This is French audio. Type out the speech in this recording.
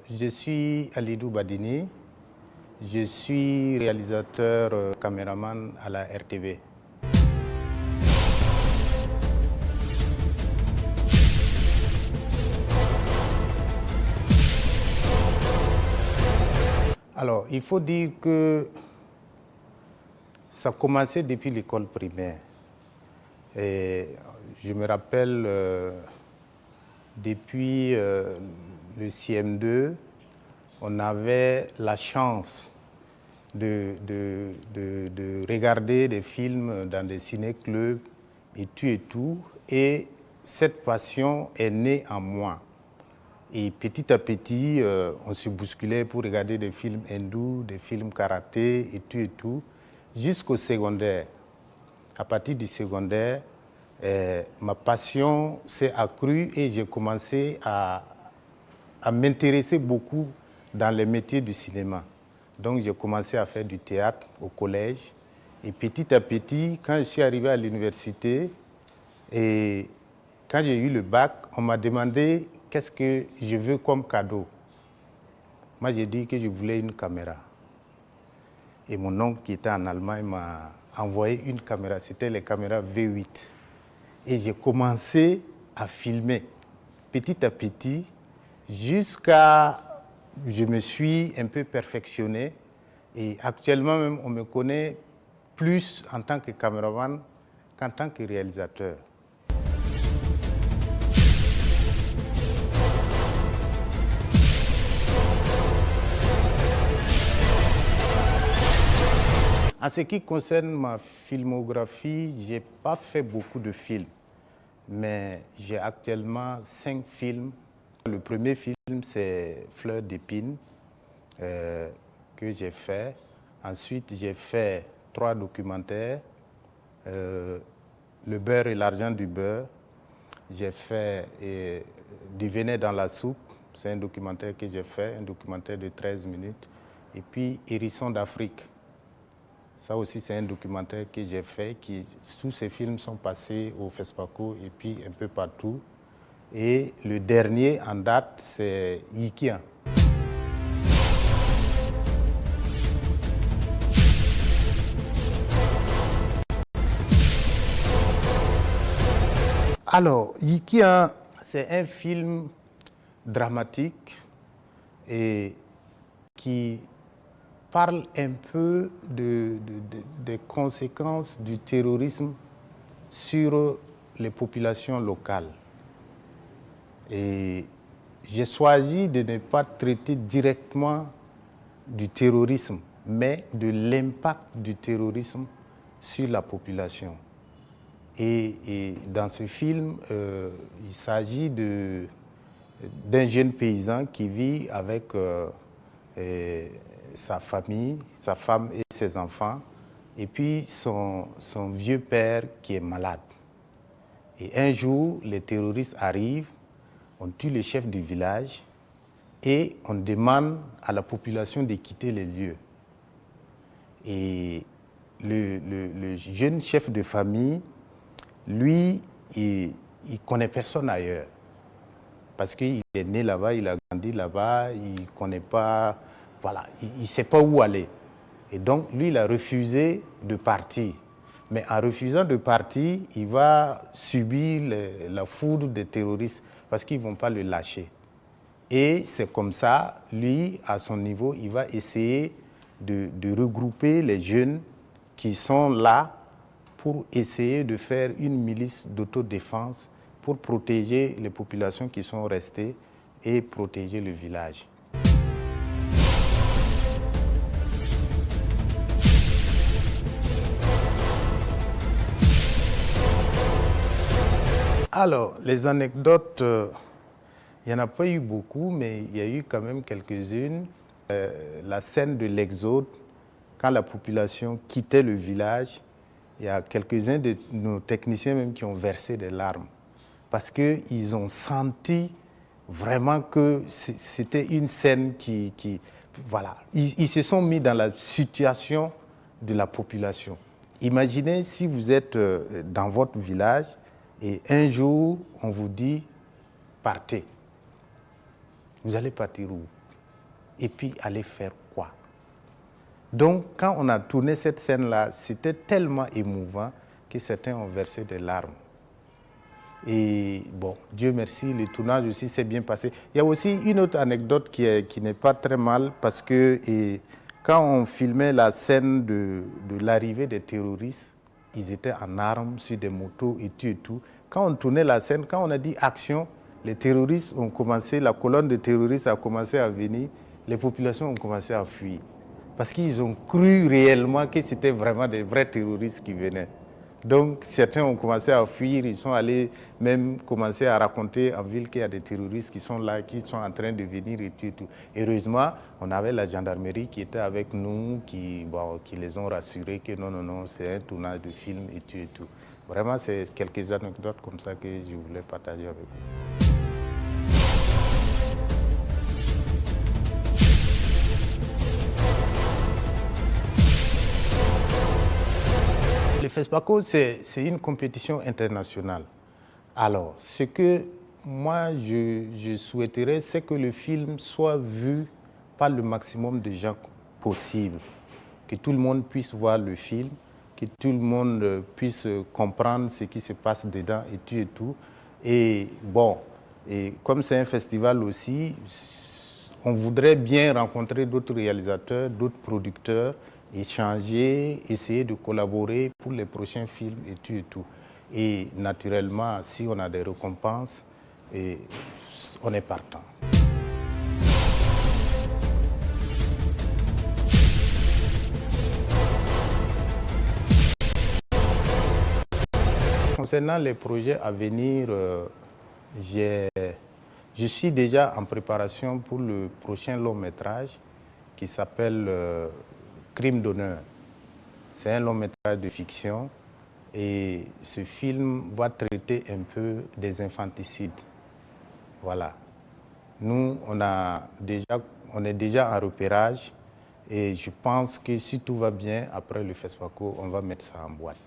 Je suis Alidou Badini, je suis réalisateur caméraman à la RTV. Alors, il faut dire que ça a commencé depuis l'école primaire. Et je me rappelle, depuis le CM2, on avait la chance de regarder des films dans des ciné-clubs et tout. Et cette passion est née en moi. Et petit à petit, on se bousculait pour regarder des films hindous, des films karaté et tout, jusqu'au secondaire. À partir du secondaire, ma passion s'est accrue et j'ai commencé à m'intéresser beaucoup dans les métiers du cinéma. Donc j'ai commencé à faire du théâtre au collège. Et petit à petit, quand je suis arrivé à l'université et quand j'ai eu le bac, on m'a demandé qu'est-ce que je veux comme cadeau. Moi, j'ai dit que je voulais une caméra. Et mon oncle qui était en Allemagne m'a envoyé une caméra. C'était les caméras V8. Et j'ai commencé à filmer petit à petit jusqu'à... Je me suis un peu perfectionné. Et actuellement même, on me connaît plus en tant que caméraman qu'en tant que réalisateur. En ce qui concerne ma filmographie, je n'ai pas fait beaucoup de films, mais j'ai actuellement 5 films. Le premier film, c'est Fleur d'épine, que j'ai fait. Ensuite, j'ai fait 3 documentaires, Le beurre et l'argent du beurre. J'ai fait Du venin dans la soupe, c'est un documentaire que j'ai fait, un documentaire de 13 minutes. Et puis Hérisson d'Afrique. Ça aussi, c'est un documentaire que j'ai fait. Tous ces films sont passés au FESPACO et puis un peu partout. Et le dernier en date, c'est Yikian. Alors, Yikian, c'est un film dramatique et qui parle un peu des conséquences du terrorisme sur les populations locales. Et j'ai choisi de ne pas traiter directement du terrorisme, mais de l'impact du terrorisme sur la population. Et dans ce film, il s'agit d'un jeune paysan qui vit avec sa famille, sa femme et ses enfants, et puis son vieux père qui est malade. Et un jour, les terroristes arrivent, on tue le chef du village et on demande à la population de quitter les lieux. Et le jeune chef de famille, lui, il ne connaît personne ailleurs. Parce qu'il est né là-bas, il a grandi là-bas, il ne connaît pas, voilà, il ne sait pas où aller. Et donc, lui, il a refusé de partir. Mais en refusant de partir, il va subir la foudre des terroristes parce qu'ils ne vont pas le lâcher. Et c'est comme ça, lui, à son niveau, il va essayer de regrouper les jeunes qui sont là pour essayer de faire une milice d'autodéfense pour protéger les populations qui sont restées et protéger le village. Alors, les anecdotes, il n'y en a pas eu beaucoup, mais il y a eu quand même quelques-unes. La scène de l'exode, quand la population quittait le village, il y a quelques-uns de nos techniciens même qui ont versé des larmes parce qu'ils ont senti vraiment que c'était une scène voilà, ils se sont mis dans la situation de la population. Imaginez si vous êtes dans votre village et un jour, on vous dit « partez ». Vous allez partir où? et puis aller faire quoi? Donc, quand on a tourné cette scène-là, c'était tellement émouvant que certains ont versé des larmes. Et bon, Dieu merci, le tournage aussi s'est bien passé. Il y a aussi une autre anecdote qui n'est pas très mal, parce que quand on filmait la scène de l'arrivée des terroristes, ils étaient en armes sur des motos et tout et tout. Quand on tournait la scène, quand on a dit action, les terroristes ont commencé, la colonne de terroristes a commencé à venir, les populations ont commencé à fuir. Parce qu'ils ont cru réellement que c'était vraiment des vrais terroristes qui venaient. Donc certains ont commencé à fuir, ils sont allés même commencer à raconter en ville qu'il y a des terroristes qui sont là, qui sont en train de venir et tout et tout. Heureusement, on avait la gendarmerie qui était avec nous, qui les ont rassurés que non, c'est un tournage de film et tout et tout. Vraiment, c'est quelques anecdotes comme ça que je voulais partager avec vous. Le FESPACO, c'est une compétition internationale. Alors, ce que moi, je souhaiterais, c'est que le film soit vu par le maximum de gens possible. Que tout le monde puisse voir le film, que tout le monde puisse comprendre ce qui se passe dedans et tout et tout. Et bon, et comme c'est un festival aussi, on voudrait bien rencontrer d'autres réalisateurs, d'autres producteurs, échanger, essayer de collaborer pour les prochains films et tout et tout. Et naturellement, si on a des récompenses, on est partant. Concernant les projets à venir, je suis déjà en préparation pour le prochain long métrage qui s'appelle Crime d'honneur. C'est un long métrage de fiction et ce film va traiter un peu des infanticides. Voilà. Nous, on est déjà en repérage et je pense que si tout va bien, après le FESPACO, on va mettre ça en boîte.